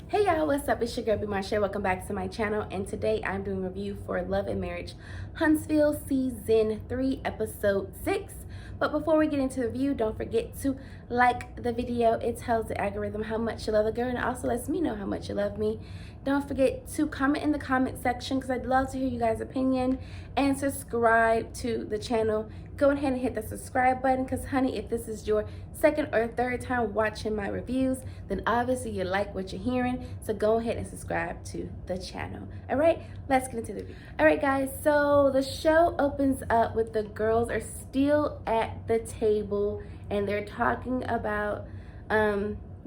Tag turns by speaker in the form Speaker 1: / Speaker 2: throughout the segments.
Speaker 1: Hey y'all, what's up? It's your girl B-Marshe. Welcome back to my channel, and today I'm doing a review for Love and Marriage Huntsville Season 3 Episode 6. But before we get into the review, don't forget to like the video. It tells the algorithm how much you love the girl, and it also lets me know how much you love me. Don't forget to comment in the comment section because I'd love to hear you guys' opinion, and subscribe to the channel. Go ahead and hit the subscribe button because, honey, if this is your second or third time watching my reviews, then obviously you like what you're hearing. So go ahead and subscribe to the channel. All right, let's get into the review. All right, guys, so the show opens up with the girls are still at the table and they're talking about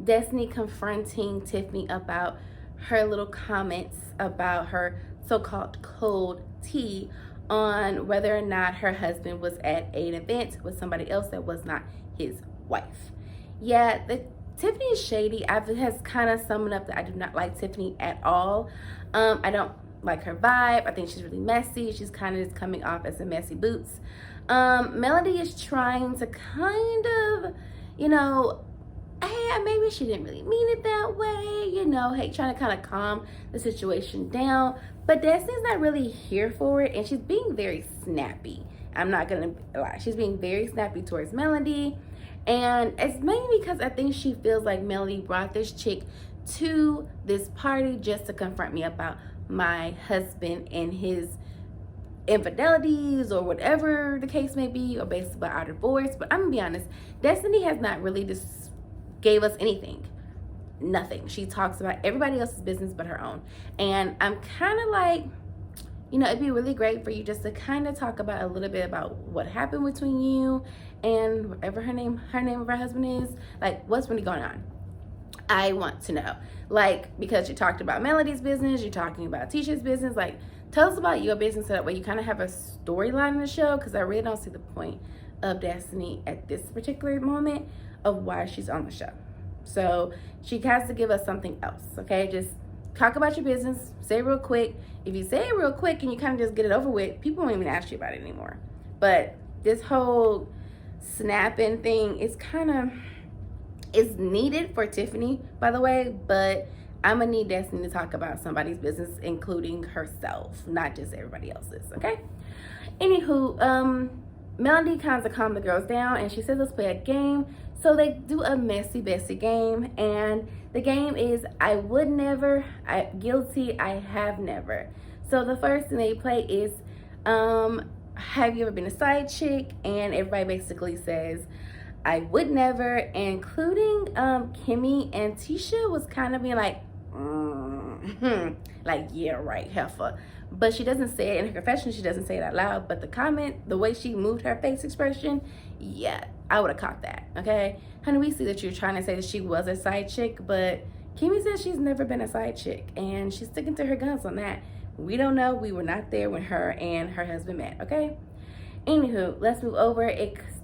Speaker 1: Destiny confronting Tiffany about her little comments about her so-called cold tea on whether or not her husband was at an event with somebody else that was not his wife. Yeah, Tiffany is shady. Has kind of summed up that I do not like Tiffany at all. I don't like her vibe. I think she's really messy. She's kind of just coming off as a messy boots. Melody is trying to kind of, hey, maybe she didn't really mean it that way, hey, trying to kind of calm the situation down. But Destiny's not really here for it, and she's being very snappy. I'm not gonna lie. She's being very snappy towards Melody, and it's mainly because I think she feels like Melody brought this chick to this party just to confront me about my husband and his infidelities or whatever the case may be, or based about our divorce. But I'm gonna be honest, Destiny has not really just gave us anything. Nothing. She talks about everybody else's business but her own. And I'm kind of like, it'd be really great for you just to kind of talk about a little bit about what happened between you and whatever her name of her husband is. Like, what's really going on? I want to know. Like, because you talked about Melody's business, you're talking about Tisha's business. Like, tell us about your business so that way you kind of have a storyline in the show, because I really don't see the point of Destiny at this particular moment of why she's on the show. So she has to give us something else, okay? Just talk about your business, say it real quick. If you say it real quick and you kind of just get it over with, people won't even ask you about it anymore. But this whole snapping thing is is needed for Tiffany, by the way, but I'm gonna need Destiny to talk about somebody's business, including herself, not just everybody else's, okay? Anywho, Melody kind of calmed the girls down, and she says, let's play a game. So they do a messy Bessie game, and the game is I would never, guilty, I have never. So the first thing they play is, have you ever been a side chick? And everybody basically says, I would never, including Kimmy and Tisha was kind of being like, like, yeah, right, heifer. But she doesn't say it in her confession. She doesn't say it out loud. But the comment, the way she moved her face expression, yeah, I would have caught that, okay? Honey, we see that you're trying to say that she was a side chick, but Kimmy says she's never been a side chick, and she's sticking to her guns on that. We don't know. We were not there when her and her husband met, okay? Anywho, let's move over.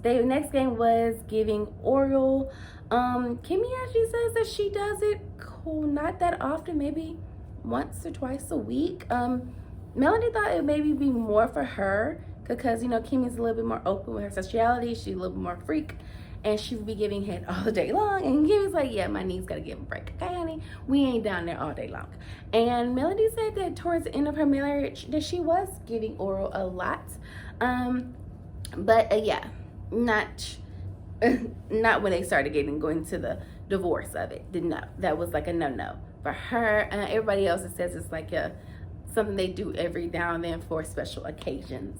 Speaker 1: The next game was giving oral. Kimmy actually says that she does it not that often, maybe once or twice a week. Melody thought it would maybe be more for her because, Kimmy's a little bit more open with her sexuality. She's a little bit more freak, and she would be giving head all day long. And Kimmy's like, yeah, my knees gotta give a break. Okay, honey? We ain't down there all day long. And Melody said that towards the end of her marriage that she was giving oral a lot. But yeah, not when they started going to the divorce of it. No, that was like a no for her. Everybody else, it says it's like something they do every now and then for special occasions.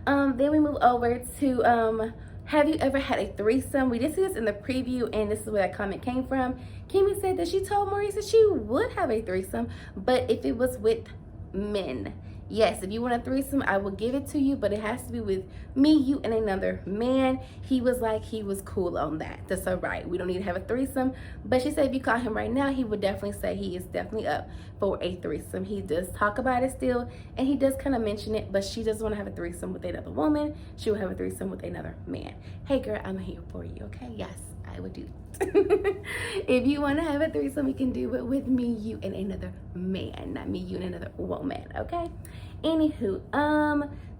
Speaker 1: Then we move over to have you ever had a threesome? We did see this in the preview, and this is where that comment came from. Kimmy said that she told Maurice that she would have a threesome, but if it was with men. Yes, if you want a threesome, I will give it to you, but it has to be with me, you, and another man. He was like, he was cool on that. That's all right. We don't need to have a threesome. But she said if you call him right now, he would definitely say he is definitely up for a threesome. He does talk about it still, and he does kind of mention it, but she doesn't want to have a threesome with another woman. She will have a threesome with another man. Hey, girl, I'm here for you, okay? Yes, I would do that. If you want to have a threesome, you can do it with me, you, and another man, not me, you, and another woman, okay? Anywho,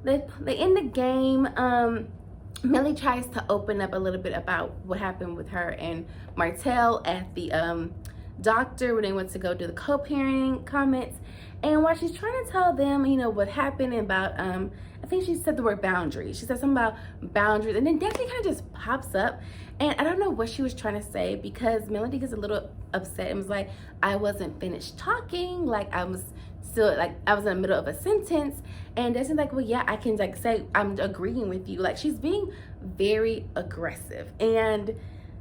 Speaker 1: they in the game, Millie tries to open up a little bit about what happened with her and Martell at the doctor when they went to go do the co-parenting comments. And while she's trying to tell them, you know, what happened about, I think she said the word boundaries. She said something about boundaries. And then Destiny kind of just pops up. And I don't know what she was trying to say, because Melody gets a little upset and was like, I wasn't finished talking. Like, I was still, like, I was in the middle of a sentence. And Destiny's like, well, yeah, I can, like, say I'm agreeing with you. Like, she's being very aggressive. And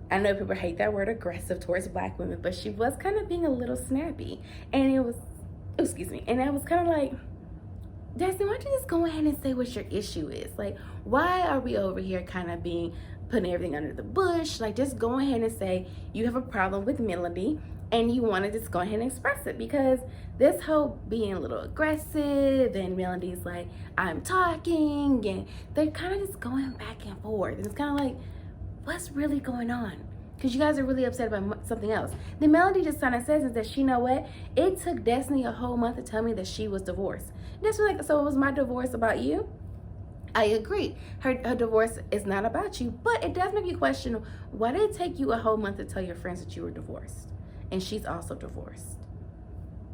Speaker 1: I know people hate that word, aggressive, towards Black women, but she was kind of being a little snappy. And it was, excuse me, and I was kind of like, Destiny, why don't you just go ahead and say what your issue is? Like, why are we over here kind of putting everything under the bush? Like, just go ahead and say you have a problem with Melody and you want to just go ahead and express it, because this whole being a little aggressive and Melody's like, I'm talking, and they're kind of just going back and forth. And it's kind of like, what's really going on? Because you guys are really upset about something else. The Melody just kind of says is that, you know what? It took Destiny a whole month to tell me that she was divorced. This was like, so was my divorce about you? I agree. Her divorce is not about you, but it does make you question, why did it take you a whole month to tell your friends that you were divorced? And she's also divorced.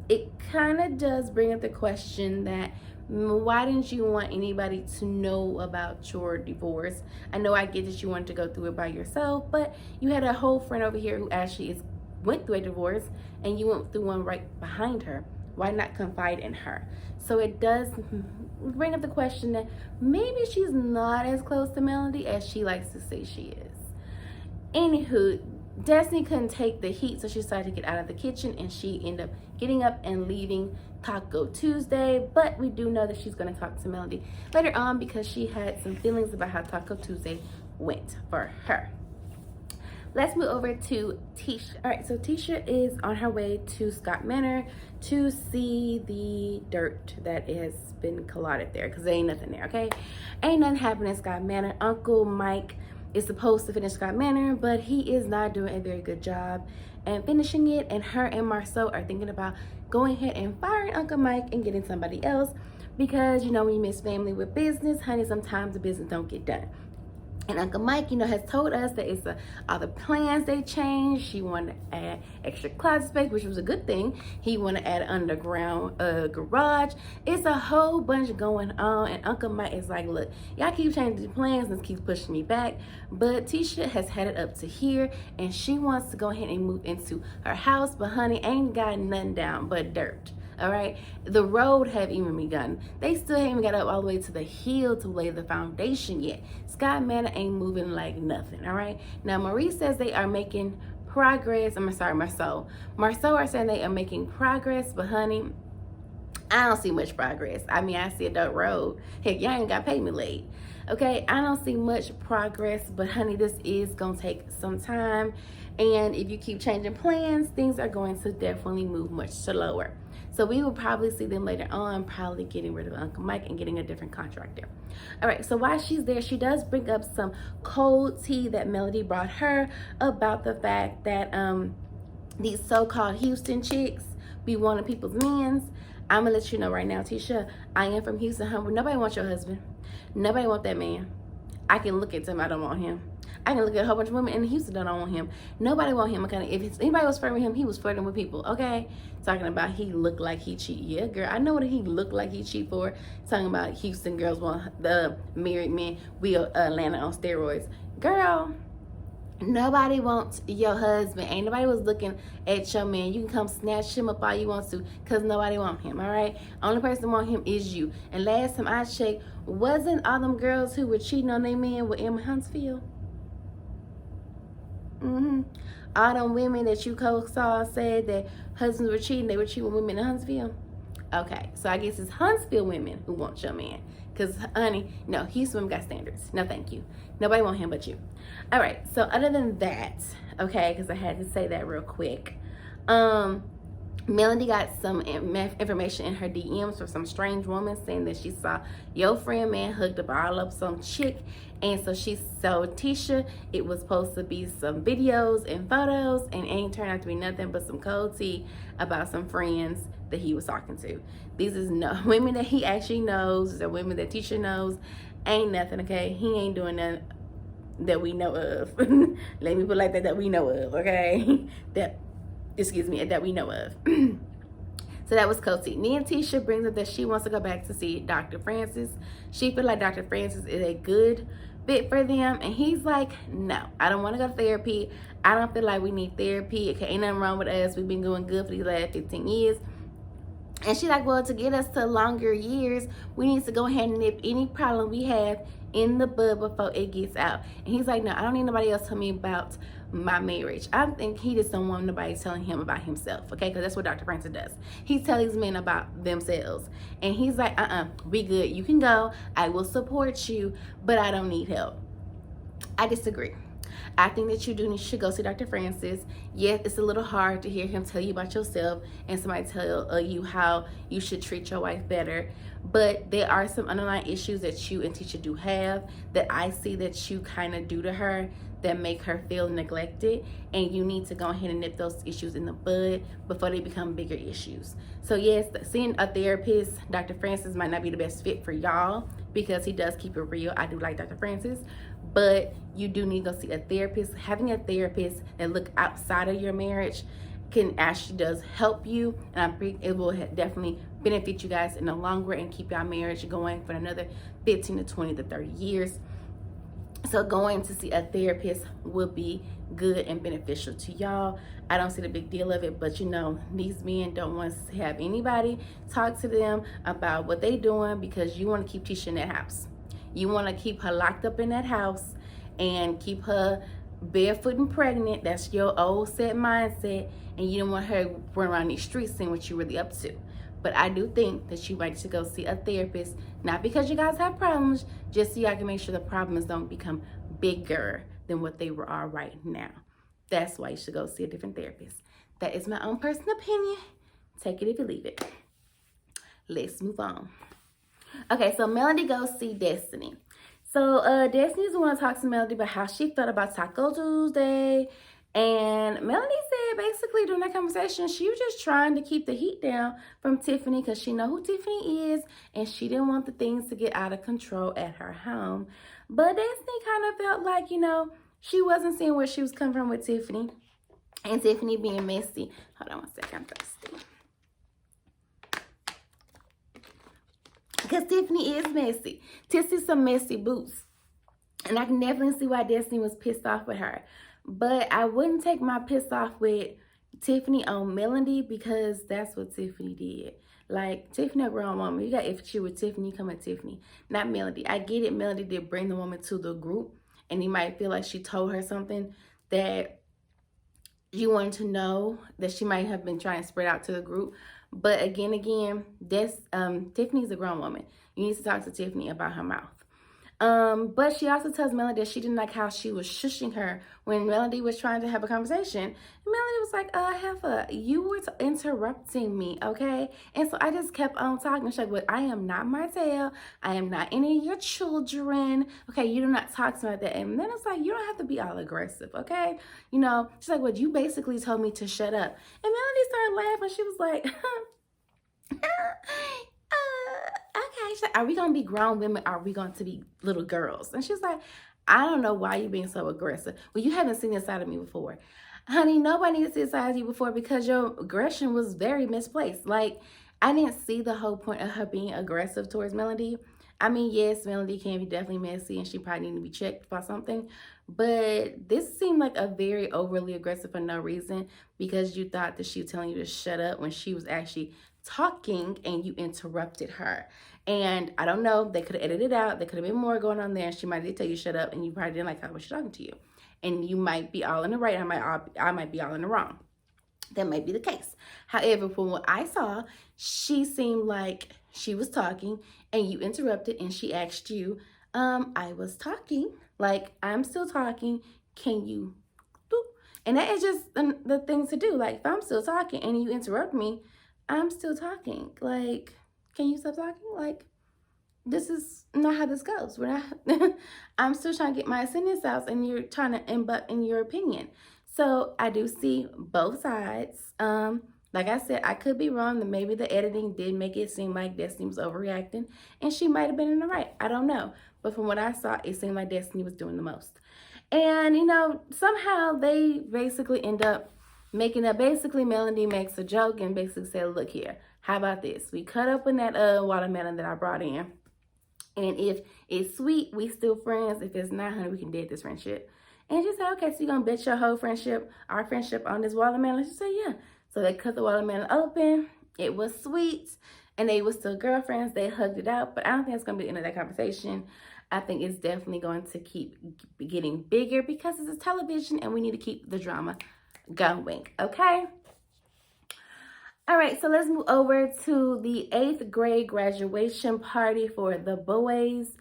Speaker 1: It kind of does bring up the question that, why didn't you want anybody to know about your divorce? I know I get that you wanted to go through it by yourself, but you had a whole friend over here who actually went through a divorce, and you went through one right behind her. Why not confide in her? So it does bring up the question that maybe she's not as close to Melody as she likes to say she is. Anywho, Destiny couldn't take the heat, so she decided to get out of the kitchen, and she ended up getting up and leaving Taco Tuesday. But we do know that she's going to talk to Melody later on, because she had some feelings about how Taco Tuesday went for her. Let's move over to Tisha. All right, so Tisha is on her way to Scott Manor to see the dirt that has been collided there, because there ain't nothing there, okay? Ain't nothing happening in Scott Manor. Uncle Mike is supposed to finish Scott Manor, but he is not doing a very good job and finishing it. And her and Marceau are thinking about going ahead and firing Uncle Mike and getting somebody else, because, you know, when you miss family with business, honey, sometimes the business don't get done. And Uncle Mike, you know, has told us that it's all the plans they changed. She wanted to add extra closet space, which was a good thing. He wanted to add an underground garage. It's a whole bunch going on. And Uncle Mike is like, look, y'all keep changing the plans and keep pushing me back. But Tisha has had it up to here, and she wants to go ahead and move into her house. But honey, ain't got nothing down but dirt. All right, the road haven't even begun. They still haven't got up all the way to the hill to lay the foundation yet. Scott Manor ain't moving like nothing. All right, now Marie says they are making progress. I'm sorry, Marceau are saying they are making progress, but honey, I don't see much progress. I mean, I see a dirt road. Heck, y'all ain't got payment late. Okay, I don't see much progress, but honey, this is gonna take some time. And if you keep changing plans, things are going to definitely move much slower. So we will probably see them later on, probably getting rid of Uncle Mike and getting a different contractor. All right, so while she's there, she does bring up some cold tea that Melody brought her about the fact that these so-called Houston chicks be wanting people's mans. I'm gonna let you know right now, Tisha, I am from Houston, Humble. Nobody wants your husband. Nobody want that man. I can look at him, I don't want him. I can look at a whole bunch of women in Houston that don't want him. Nobody want him. Okay, if anybody was flirting with him, he was flirting with people. Okay, talking about he looked like he cheat. Yeah, girl, I know what he looked like he cheat for. Talking about Houston girls want the married men. We Atlanta on steroids. Girl, nobody wants your husband. Ain't nobody was looking at your man. You can come snatch him up all you want to, because nobody want him. All right, only person want him is you. And last time I checked, wasn't all them girls who were cheating on their men with in Huntsville? All them women that you co-saw said that husbands were cheating, they were cheating with women in Huntsville. Okay, so I guess it's Huntsville women who want your man. Because, honey, no, Houston women got standards. No, thank you. Nobody want him but you. All right, so other than that, okay, because I had to say that real quick. Melody got some information in her DMs from some strange woman saying that she saw your friend man hooked up all up some chick. And so Tisha, it was supposed to be some videos and photos, and it ain't turned out to be nothing but some cold tea about some friends that he was talking to. These is no women that he actually knows. These are women that Tisha knows. Ain't nothing, okay? He ain't doing nothing that we know of. Let me put it like that we know of, okay? That excuse me, that we know of. So that was Coty. Then Tisha brings up that she wants to go back to see Dr. Francis. She feels like Dr. Francis is a good fit for them. And he's like, no, I don't want to go to therapy. I don't feel like we need therapy. Okay, ain't nothing wrong with us. We've been doing good for these last 15 years. And she's like, well, to get us to longer years, we need to go ahead and nip any problem we have in the bud before it gets out. And he's like, no, I don't need nobody else tell me about my marriage. I think he just don't want nobody telling him about himself, okay? Because that's what Dr. Francis does. He tells these men about themselves. And he's like, we good. You can go. I will support you, but I don't need help. I disagree. I think that you should go see Dr. Francis. Yes, it's a little hard to hear him tell you about yourself and somebody tell you how you should treat your wife better. But there are some underlying issues that you and Tisha do have that I see that you kind of do to her that make her feel neglected. And you need to go ahead and nip those issues in the bud before they become bigger issues. So yes, seeing a therapist, Dr. Francis might not be the best fit for y'all because he does keep it real. I do like Dr. Francis. But you do need to go see a therapist. Having a therapist that look outside of your marriage can actually does help you, and it will definitely benefit you guys in the long run and keep your marriage going for another 15 to 20 to 30 years. So going to see a therapist will be good and beneficial to y'all. I don't see the big deal of it, but you know, these men don't want to have anybody talk to them about what they doing because you want to keep Tisha in that house. You want to keep her locked up in that house and keep her barefoot and pregnant. That's your old set mindset. And you don't want her run around these streets seeing what you're really up to. But I do think that you might should go see a therapist, not because you guys have problems, just so y'all can make sure the problems don't become bigger than what they are right now. That's why you should go see a different therapist. That is my own personal opinion. Take it if you leave it. Let's move on. Okay, so Melody goes see Destiny. So Destiny's the one to talk to Melody about how she felt about Taco Tuesday. And Melody said basically during that conversation, she was just trying to keep the heat down from Tiffany because she know who Tiffany is and she didn't want the things to get out of control at her home. But Destiny kind of felt like, you know, she wasn't seeing where she was coming from with Tiffany and Tiffany being messy. Hold on one second, I'm thirsty. Because Tiffany is messy. Tiffany's some messy boots. And I can definitely see why Destiny was pissed off with her. But I wouldn't take my piss off with Tiffany on Melody because that's what Tiffany did. Like, Tiffany a grown woman. You got issue with Tiffany, come at Tiffany. Not Melody. I get it. Melody did bring the woman to the group. And you might feel like she told her something that you wanted to know that she might have been trying to spread out to the group. But again, Tiffany's a grown woman. You need to talk to Tiffany about her mouth. But she also tells Melody that she didn't like how she was shushing her when Melody was trying to have a conversation. And Melody was like, Heifer, you were interrupting me, okay? And so I just kept on talking. She's like, well, I am not Martell. I am not any of your children. Okay, you do not talk to me like that. And then it's like, you don't have to be all aggressive, okay? You know, she's like, well, you basically told me to shut up. And Melody started laughing. She was like, okay. She's like, are we going to be grown women? Or are we going to be little girls? And she's like, I don't know why you're being so aggressive. Well, you haven't seen this side of me before. Honey, nobody needs to see this side of you before because your aggression was very misplaced. Like, I didn't see the whole point of her being aggressive towards Melody. I mean, yes, Melody can be definitely messy and she probably need to be checked for something. But this seemed like a very overly aggressive for no reason because you thought that she was telling you to shut up when she was actually talking and you interrupted her. And I don't know, they could have edited it out. There could have been more going on there. She might have tell you shut up and you probably didn't like how she was talking to you. And you might be all in the right. I might be all in the wrong. That might be the case. However, from what I saw, she seemed like she was talking and you interrupted and she asked you, I was talking, like I'm still talking. Can you do? And that is just the thing to do. Like if I'm still talking and you interrupt me, I'm still talking. Like, can you stop talking? Like, this is not how this goes. We're not, I'm still trying to get my sentence out and you're trying to butt in your opinion. So I do see both sides. Like I said, I could be wrong that maybe the editing did make it seem like Destiny was overreacting and she might have been in the right. I don't know. But from what I saw, it seemed like Destiny was doing the most. And, you know, somehow they basically end up making up. Basically, Melody makes a joke and basically said, look here, how about this? We cut up in that watermelon that I brought in. And if it's sweet, we still friends. If it's not, honey, we can dead this friendship. And she said, okay, so you're going to bet your whole friendship, our friendship, on this watermelon? She said, yeah. So they cut the watermelon open. It was sweet. And they were still girlfriends. They hugged it out. But I don't think it's going to be the end of that conversation. I think it's definitely going to keep getting bigger because it's a television and we need to keep the drama going. Okay? All right, so let's move over to the 8th grade graduation party for the boys.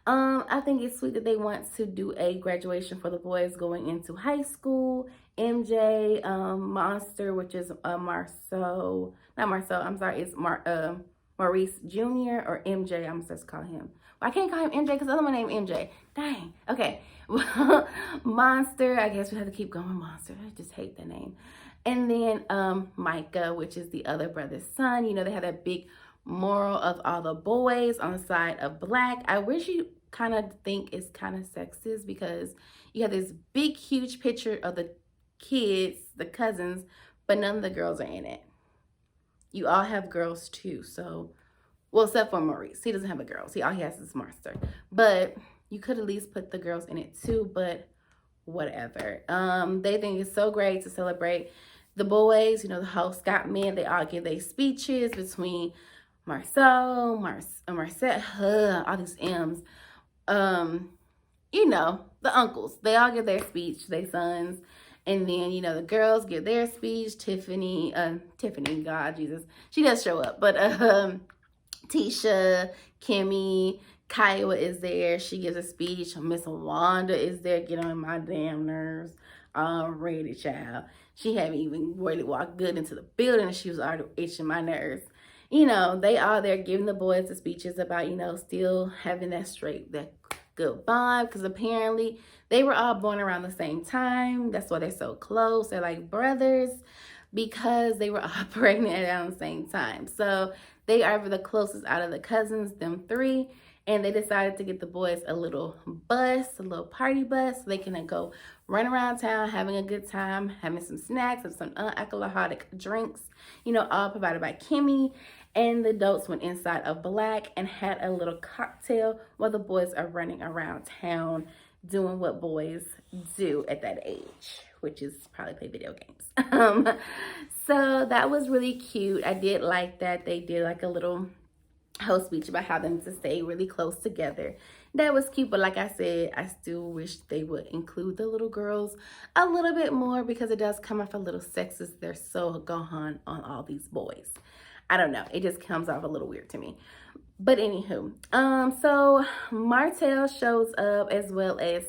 Speaker 1: I think it's sweet that they want to do a graduation for the boys going into high school. MJ, Monster, which is Marceau, not Marceau, I'm sorry, it's Maurice Jr. or MJ, I'm supposed to call him. Well, I can't call him MJ because the other one named MJ. Dang, okay. Monster, I guess we have to keep going with Monster. I just hate that name. And then Micah, which is the other brother's son. You know, they have that big moral of all the boys on the side of black. I wish you kind of think it's kind of sexist because you have this big, huge picture of the kids, the cousins, but none of the girls are in it. You all have girls too. So, well, except for Maurice. He doesn't have a girl. See, all he has is Monster. But you could at least put the girls in it too, but whatever. They think it's so great to celebrate the boys. You know, the hosts got men. They all give their speeches between Marceau, Marcette, all these M's. You know, the uncles. They all give their speech, their sons. And then, you know, the girls give their speech. Tiffany, God, Jesus. She does show up. But Tisha, Kimmy, Kiowa is there. She gives a speech. Miss Wanda is there. Get on my damn nerves. Already, child. She haven't even really walked good into the building and she was already itching my nerves. You know, they all there giving the boys the speeches about, you know, still having that good vibe. Because apparently they were all born around the same time. That's why they're so close. They're like brothers because they were all pregnant around the same time. So they are the closest out of the cousins, them three. And they decided to get the boys a little bus, a little party bus, so they can go run around town, having a good time, having some snacks and some non-alcoholic drinks, you know, all provided by Kimmy. And the adults went inside of black and had a little cocktail while the boys are running around town doing what boys do at that age, which is probably play video games. So that was really cute. I did like that. They did like a little whole speech about how them to stay really close together. That was cute, but like I said, I still wish they would include the little girls a little bit more because it does come off a little sexist. They're so gone on all these boys. I don't know. It just comes off a little weird to me. But anywho, so Martell shows up as well as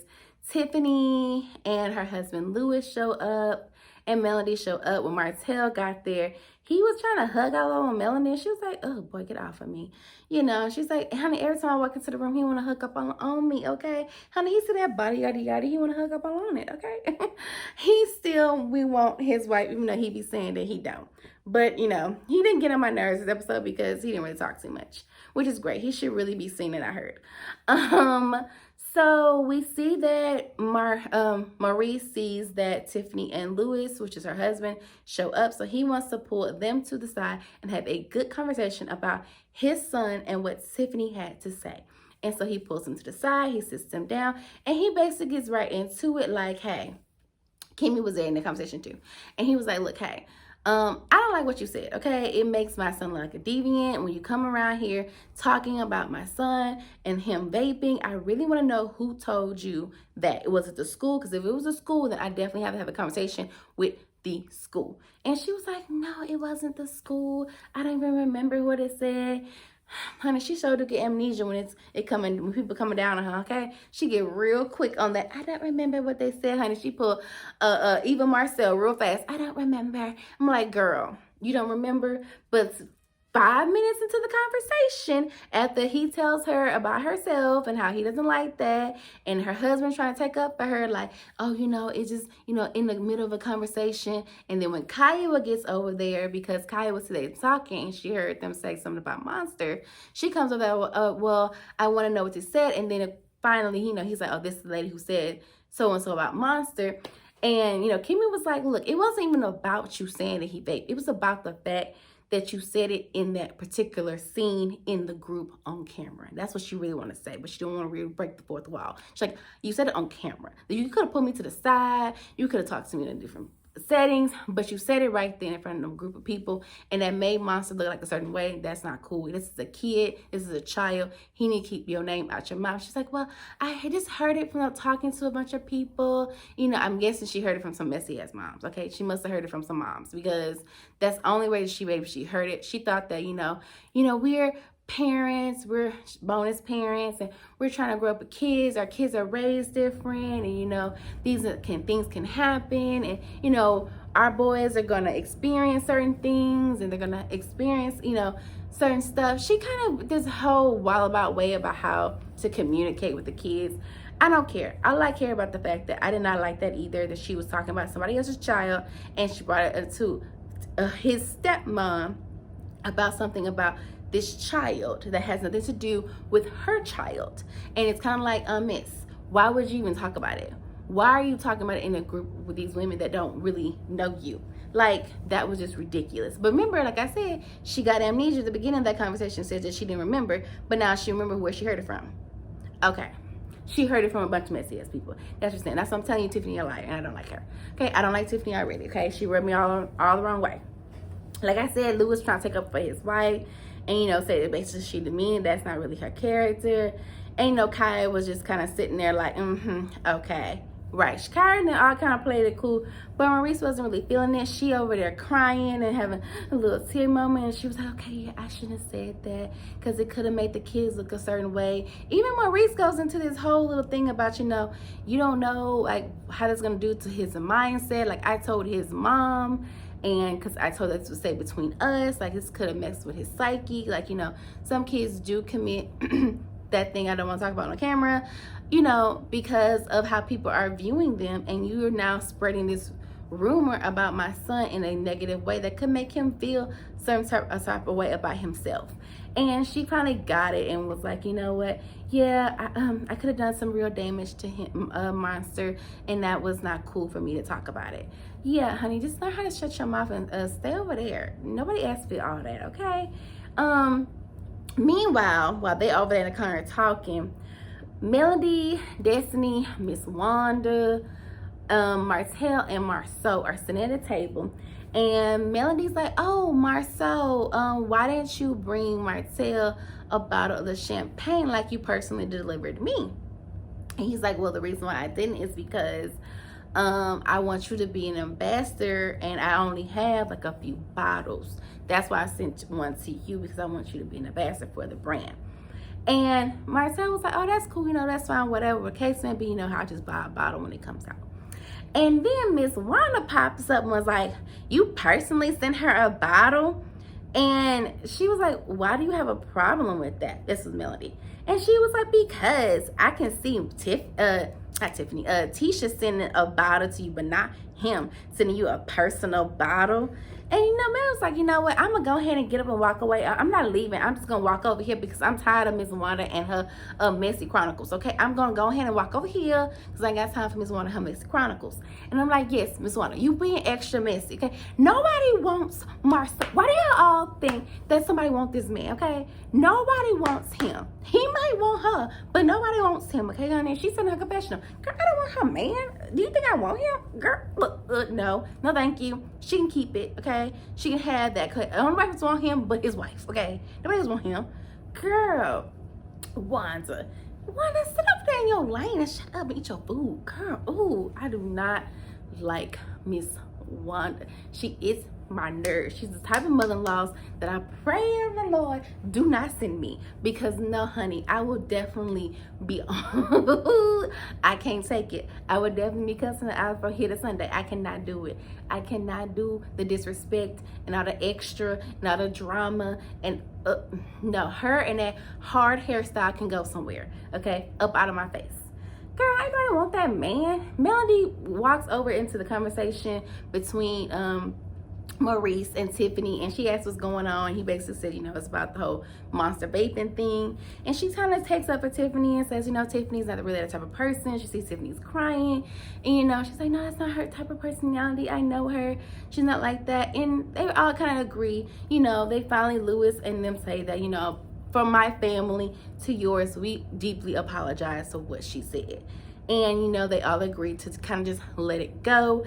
Speaker 1: Tiffany and her husband Louis show up. And Melody showed up. When Martell got there, he was trying to hug all on Melody. And she was like, oh, boy, get off of me. You know, she's like, honey, every time I walk into the room, he want to hook up on me, okay? Honey, he said that body, yada, yada. He want to hook up on it, okay? We want his wife, even though he be saying that he don't. But, you know, he didn't get on my nerves this episode because he didn't really talk too much, which is great. He should really be seen, and I heard. So we see that Maurice sees that Tiffany and Louis, which is her husband, show up. So he wants to pull them to the side and have a good conversation about his son and what Tiffany had to say. And so he pulls them to the side, he sits them down, and he basically gets right into it like, hey, Kimmy was there in the conversation too. And he was like, look, hey, I don't like what you said, okay? It makes my son look like a deviant. When you come around here talking about my son and him vaping, I really want to know who told you that. Was it the school? Because if it was a school, then I definitely have to have a conversation with the school. And she was like, no, it wasn't the school. I don't even remember what it said. Honey, she showed to get amnesia when when people coming down on her, okay? She get real quick on that. I don't remember what they said, honey. She pulled Eva Marcel real fast. I don't remember. I'm like, girl, you don't remember? But 5 minutes into the conversation, after he tells her about herself and how he doesn't like that, and her husband's trying to take up for her, like, oh, you know, it's just, you know, in the middle of a conversation. And then when Kiowa gets over there, because Kiowa was today talking, and she heard them say something about Monster, she comes over there, well, I want to know what you said. And then finally, you know, he's like, oh, this is the lady who said so-and-so about Monster. And, you know, Kimmy was like, look, it wasn't even about you saying that he faked. It was about the fact that you said it in that particular scene in the group on camera. That's what she really wanted to say, but she didn't want to really break the fourth wall. She's like, you said it on camera. You could have put me to the side. You could have talked to me in a different settings, but you said it right there in front of a group of people, and that made Monster look like a certain way. That's not cool. This is a kid. This is a child. He need to keep your name out your mouth. She's like, well, I just heard it from talking to a bunch of people. You know, I'm guessing she heard it from some messy ass moms. Okay, she must have heard it from some moms, because that's the only way that she heard it. She thought that, you know, we're parents, we're bonus parents, and we're trying to grow up with kids. Our kids are raised different, and, you know, things can happen, and, you know, our boys are gonna experience certain things, and they're gonna experience, you know, certain stuff. She kind of this whole wild way about how to communicate with the kids. I don't care. All I care about the fact that I did not like that either, that she was talking about somebody else's child, and she brought it to his stepmom about something about this child that has nothing to do with her child. And it's kind of like, miss, why would you even talk about it? Why are you talking about it in a group with these women that don't really know you? Like, that was just ridiculous. But remember, like I said, she got amnesia at the beginning of that conversation, said that she didn't remember, but now she remembered where she heard it from. Okay. She heard it from a bunch of messy ass people. That's what I'm saying. That's what I'm telling you, Tiffany, a liar, and I don't like her. Okay, I don't like Tiffany already, okay? She rubbed me all the wrong way. Like I said, Lou was trying to take up for his wife, and, you know, say that basically she demeaned. That's not really her character. And, you know, Kaya was just kind of sitting there like, okay, right. Kaya and all kind of played it cool, but Maurice wasn't really feeling it. She over there crying and having a little tear moment, and she was like, okay, yeah, I shouldn't have said that, because it could have made the kids look a certain way. Even Maurice goes into this whole little thing about, you know, you don't know, like, how that's going to do to his mindset. Like, I told his mom, and because I told her to stay between us, like, this could have messed with his psyche. Like, you know, some kids do commit that thing I don't want to talk about on camera, you know, because of how people are viewing them, and you're now spreading this rumor about my son in a negative way that could make him feel some type of way about himself. And she finally got it and was like, you know what, yeah, I could have done some real damage to him, Monster, and that was not cool for me to talk about it. Yeah, honey, just learn how to shut your mouth and stay over there. Nobody asked for all that, okay? Meanwhile, while they over there in the corner talking, Melody, Destiny, Miss Wanda, Martell, and Marceau are sitting at a table, and Melody's like, oh, Marceau, why didn't you bring Martell a bottle of the champagne like you personally delivered me? And he's like, well, the reason why I didn't is because I want you to be an ambassador, and I only have like a few bottles. That's why I sent one to you, because I want you to be an ambassador for the brand. And Marcel was like, oh, that's cool, you know, that's fine, whatever the case may be, you know, I'll just buy a bottle when it comes out. And then Miss Wanda pops up and was like, you personally sent her a bottle? And she was like, why do you have a problem with that? This was Melody. And she was like, because I can see Tisha sending a bottle to you, but not him sending you a personal bottle. And, you know, Mel was like, you know what, I'm gonna go ahead and get up and walk away. I'm not leaving. I'm just gonna walk over here because I'm tired of Miss Wanda and her messy chronicles. Okay, I'm gonna go ahead and walk over here because I ain't got time for Miss Wanda and her messy chronicles. And I'm like, yes, Miss Wanda, you being extra messy. Okay, nobody wants Marcel. Why do y'all all think that somebody wants this man? Okay, nobody wants him. He might want her, but nobody wants him. Okay, honey, she's in her confessional. Girl, I don't want her man. Do you think I want him? Girl, look, no, thank you. She can keep it. Okay, she can have that. Nobody else want him but his wife. Okay, nobody else want him. Girl, Wanda, sit up there in your lane and shut up and eat your food. Girl, ooh, I do not like Miss Wanda. She is my nerve. She's the type of mother-in-laws that I pray in the Lord do not send me, because no, honey, I will definitely be I can't take it. I would definitely be cussing out from here to Sunday. I cannot do it. I cannot do the disrespect and all the extra and all the drama, and no, her and that hard hairstyle can go somewhere, okay, up out of my face. Girl, I don't want that man. Melody walks over into the conversation between Maurice and Tiffany, and she asked what's going on. He basically said, it's about the whole monster vaping thing. And she kind of takes up for Tiffany and says, Tiffany's not really that type of person. She sees Tiffany's crying, and she's like, no, that's not her type of personality. I know her. She's not like that. And they all kind of agree. They finally, Lewis and them say that, from my family to yours, we deeply apologize for what she said. And, they all agreed to kind of just let it go.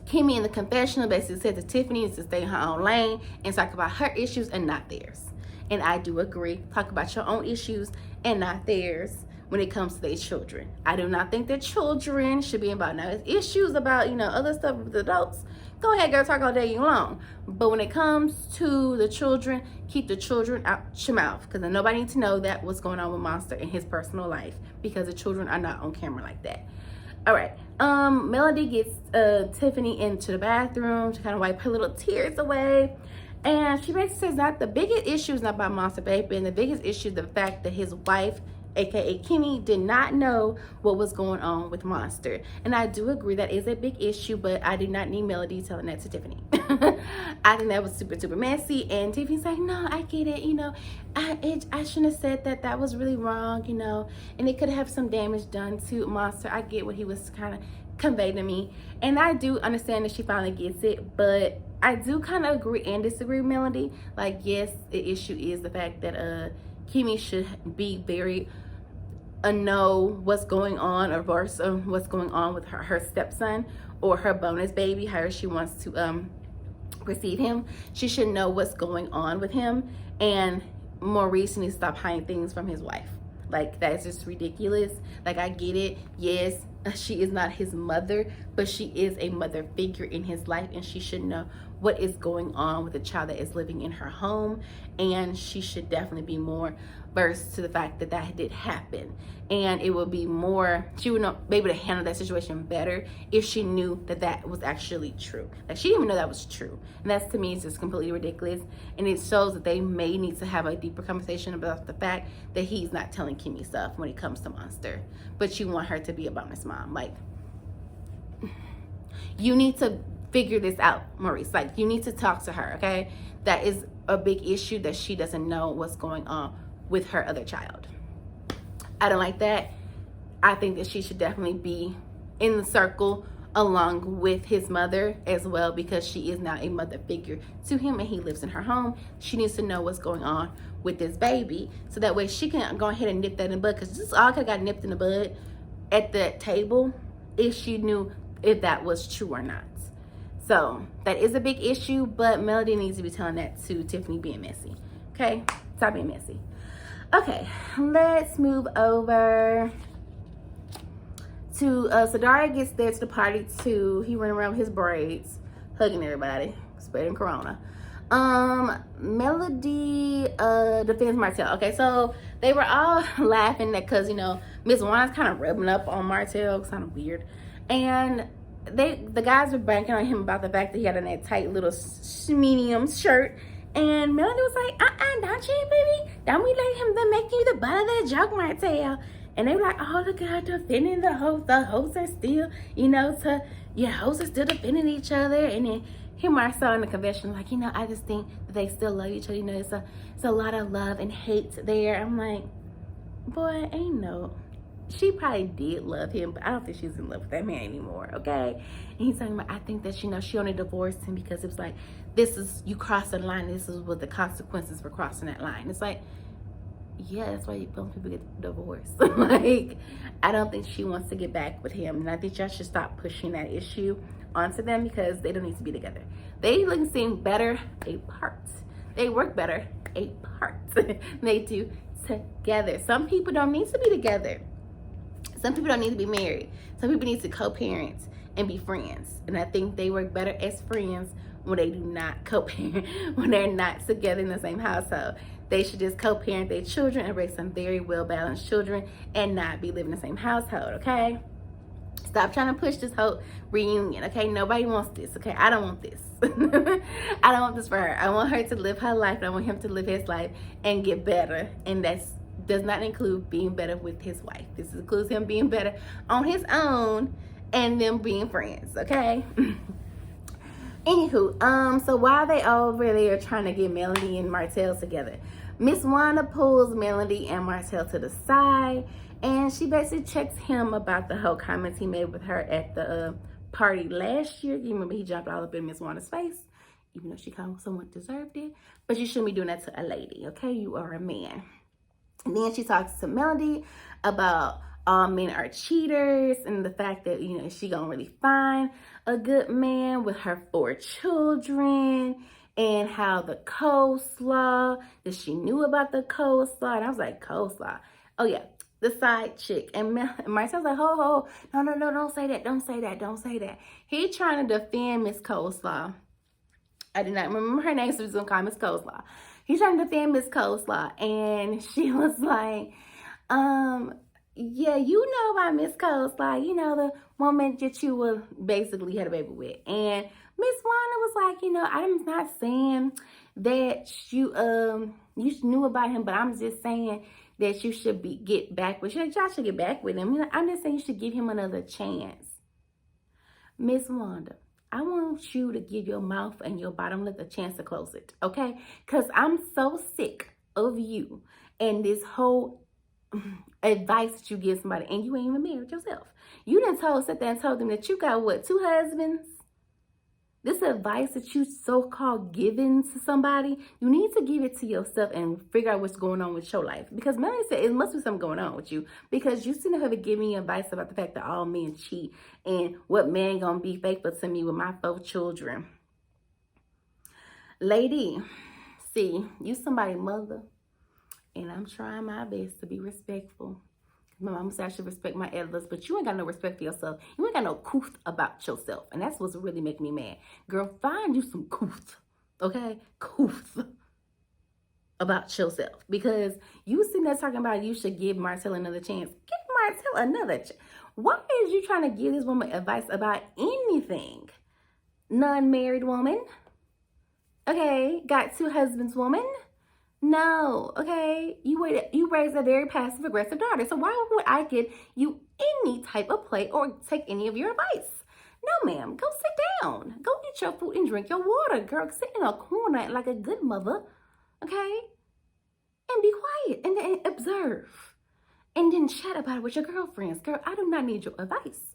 Speaker 1: Kimmy in the confessional basically said that Tiffany needs to stay in her own lane and talk about her issues and not theirs. And I do agree. Talk about your own issues and not theirs when it comes to their children. I do not think that children should be about now issues about, other stuff with adults. Go ahead, girl, talk all day long. But when it comes to the children, keep the children out your mouth, because nobody needs to know that what's going on with Monster in his personal life, because the children are not on camera like that. All right, Melody gets Tiffany into the bathroom to kind of wipe her little tears away. And she basically says that the biggest issue is not about Monster Vaping. The biggest issue is the fact that his wife, aka Kimmy, did not know what was going on with Monster. And I do agree that is a big issue, but I did not need Melody telling that to Tiffany. I think that was super, super messy. And Tiffany's like, no, I get it. I shouldn't have said that. That was really wrong, and it could have some damage done to Monster. I get what he was kind of conveying to me. And I do understand that she finally gets it, but I do kind of agree and disagree with Melody. Like, yes, the issue is the fact that Kimmy should be very know what's going on, or verse of what's going on with her stepson or her bonus baby, however she wants to receive him. She should know what's going on with him, and Maurice needs to stop hiding things from his wife. Like, that's just ridiculous. Like, I get it. Yes, she is not his mother, but she is a mother figure in his life, and she should know what is going on with the child that is living in her home. And she should definitely be more versed to the fact that that did happen. And it would be more, she would not be able to handle that situation better if she knew that that was actually true. Like, she didn't even know that was true. And that's, to me, it's just completely ridiculous. And it shows that they may need to have a deeper conversation about the fact that he's not telling Kimmy stuff when it comes to Monster. But you want her to be a bonus mom. Like, you need to figure this out, Maurice. Like, you need to talk to her, okay? That is a big issue, that she doesn't know what's going on with her other child. I don't like that. I think that she should definitely be in the circle along with his mother as well, because she is now a mother figure to him and he lives in her home. She needs to know what's going on with this baby, so that way she can go ahead and nip that in the bud, because this all could have got nipped in the bud at the table if she knew if that was true or not. So that is a big issue, but Melody needs to be telling that to Tiffany being messy. Okay, stop being messy. Okay, let's move over to Sadara gets there to the party too. He running around with his braids, hugging everybody, spreading corona. Melody defends Martell. Okay, so they were all laughing that because Miss Juana's kind of rubbing up on Martell. It's kind of weird. And the guys were banking on him about the fact that he had on that tight little medium shirt. And Melody was like, don't you, baby? Don't we let him make you the butt of that joke, Martell? And they were like, oh, look at her defending the host. The hosts are still, hosts are still defending each other. And then him I saw in the confession, like, I just think that they still love each other. It's a lot of love and hate there. I'm like, boy, ain't no. She probably did love him, but I don't think she's in love with that man anymore, okay? And he's talking about, I think that, she only divorced him because it was like, you crossed the line. This is what the consequences for crossing that line. It's like, yeah, that's why most people get divorced. Like, I don't think she wants to get back with him. And I think y'all should stop pushing that issue onto them, because they don't need to be together. They seem better apart. They work better apart than they do together. Some people don't need to be together. Some people don't need to be married. Some people need to co-parent and be friends. And I think they work better as friends when they do not co-parent, when they're not together in the same household. They should just co-parent their children and raise some very well-balanced children and not be living in the same household, okay? Stop trying to push this whole reunion, okay? Nobody wants this, okay? I don't want this. I don't want this for her. I want her to live her life, and I want him to live his life and get better. And that does not include being better with his wife. This includes him being better on his own and them being friends, okay? Anywho, so while they over there trying to get Melody and Martell together, Miss Wanda pulls Melody and Martell to the side, and she basically checks him about the whole comments he made with her at the party last year. You remember he jumped all up in Miss Wanda's face, even though she kind of somewhat deserved it. But you shouldn't be doing that to a lady, okay? You are a man. And then she talks to Melody about all men are cheaters and the fact that, you know, she gonna really find a good man with her 4 children, and how the coleslaw, that she knew about the coleslaw. And I was like, coleslaw? Oh yeah, the side chick. And Marcel's like, ho, no, don't say that, don't say that. He trying to defend Miss Coleslaw. I did not remember her name, so he's gonna call Miss Coleslaw. He's trying to defend Miss Coleslaw, and she was like, yeah, you know about Miss Coleslaw, you know, the woman that you were basically had a baby with. And Miss Wanda was like, you know, I'm not saying that you knew about him, but I'm just saying that you should get back with him. Y'all should get back with him. You know, I'm just saying you should give him another chance. Miss Wanda, I want you to give your mouth and your bottom lip a chance to close it, okay? Because I'm so sick of you and this whole advice that you give somebody, and you ain't even married yourself. You done sit there and told them that you got, what, 2 husbands? This advice that you so-called giving to somebody, you need to give it to yourself and figure out what's going on with your life. Because Melanie said it must be something going on with you, because you seem to have given me advice about the fact that all men cheat and what man gonna be faithful to me with my 4 children. Lady, see, you somebody's mother, and I'm trying my best to be respectful. My mama said I should respect my elders, but you ain't got no respect for yourself. You ain't got no couth about yourself. And that's what's really making me mad. Girl, find you some couth, okay? Couth about yourself. Because you sitting there talking about you should give Martell another chance. Give Martell another chance. Why is you trying to give this woman advice about anything? Non-married woman. Okay, got 2 husbands woman. No, okay, you raised a very passive-aggressive daughter, so why would I give you any type of play or take any of your advice? No, ma'am, go sit down. Go eat your food and drink your water, girl. Sit in a corner like a good mother, okay? And be quiet and then observe. And then chat about it with your girlfriends. Girl, I do not need your advice.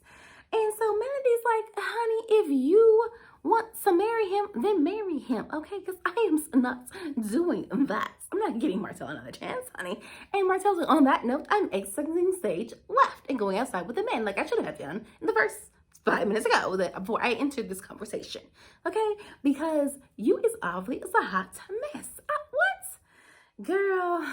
Speaker 1: And so Melody's like, honey, if you want to marry him, then marry him, okay? Because I am not doing that. I'm not giving Martell another chance, honey. And Martell's like, on that note, I'm exiting stage left and going outside with the men, like I should have done in the first 5 minutes ago before I entered this conversation, okay? Because you is obviously a hot mess. What? Girl,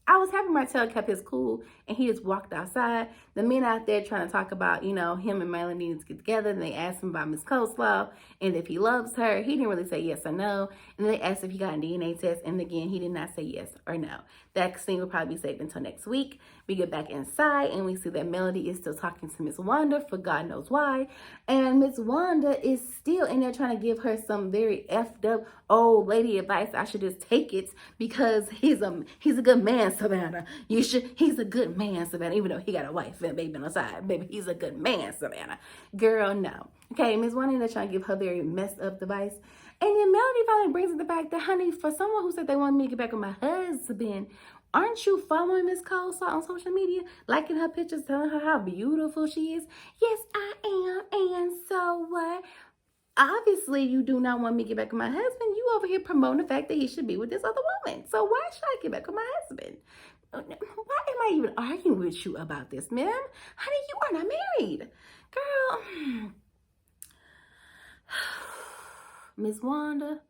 Speaker 1: I was happy Martell kept his cool and he just walked outside. The men out there trying to talk about, you know, him and Melanie need to get together. And they asked him about Miss Coleslaw and if he loves her. He didn't really say yes or no. And then they asked if he got a DNA test. And again, he did not say yes or no. That scene will probably be saved until next week. We get back inside and we see that Melody is still talking to Miss Wanda for God knows why. And Miss Wanda is still in there trying to give her some very effed up old lady advice. I should just take it because he's a good man, Savannah. He's a good man, Savannah, even though he got a wife and a baby on the side. Baby, he's a good man, Savannah. Girl, no. Okay, Miss Wanda is trying to give her very messed up advice. And then Melody finally brings it the fact that, honey, for someone who said they wanted me to get back with my husband, aren't you following Miss Coleslaw on social media? Liking her pictures, telling her how beautiful she is? Yes, I am. And so what? Obviously, you do not want me to get back with my husband. You over here promoting the fact that he should be with this other woman. So why should I get back with my husband? Why am I even arguing with you about this, ma'am? Honey, you are not married. Girl. Miss Wanda,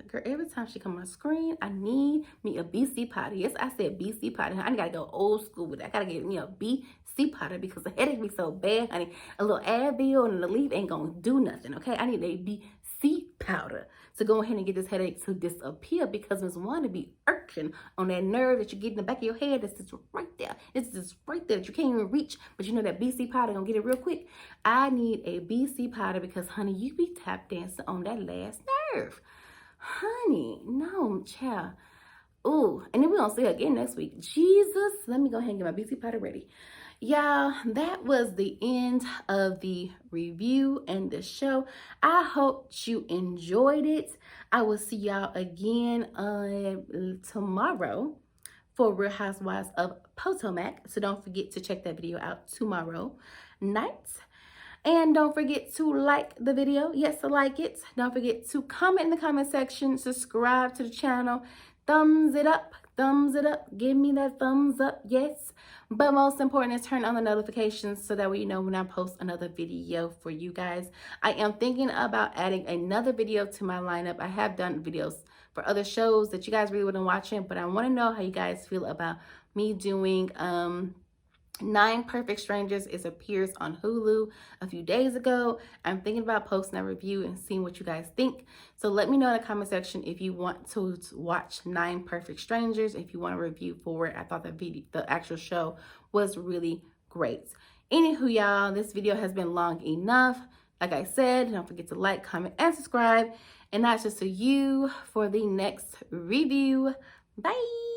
Speaker 1: girl, every time she come on screen, I need me a BC powder. Yes, I said BC powder. I gotta go old school with that. I gotta get me a BC powder because the headache be so bad, honey. A little Advil and a leaf ain't gonna do nothing, okay? I need a BC powder to go ahead and get this headache to disappear because Miss Wanda be irking on that nerve that you get in the back of your head that's just right there. It's just right there that you can't even reach, but you know that BC powder gonna get it real quick. I need a BC powder because, honey, you be tap dancing on that last nerve. Honey, no, child. Ooh, and then we're gonna see her again next week. Jesus, let me go ahead and get my BC powder ready. Y'all, that was the end of the review and the show. I hope you enjoyed it. I will see y'all again tomorrow for Real Housewives of Potomac. So don't forget to check that video out tomorrow night. And don't forget to like the video. Yes, like it. Don't forget to comment in the comment section, subscribe to the channel, thumbs it up, give me that thumbs up, yes. But most important is turn on the notifications so that way you know when I post another video for you guys. I am thinking about adding another video to my lineup. I have done videos for other shows that you guys really wouldn't watch it, but I want to know how you guys feel about me doing 9 Perfect Strangers. It appears on Hulu a few days ago. I'm thinking about posting a review and seeing what you guys think. So let me know in the comment section if you want to watch 9 Perfect Strangers, if you want a review for it. I thought the actual show was really great. Anywho, y'all, this video has been long enough. Like I said, don't forget to like, comment, and subscribe. And that's just to you for the next review. Bye.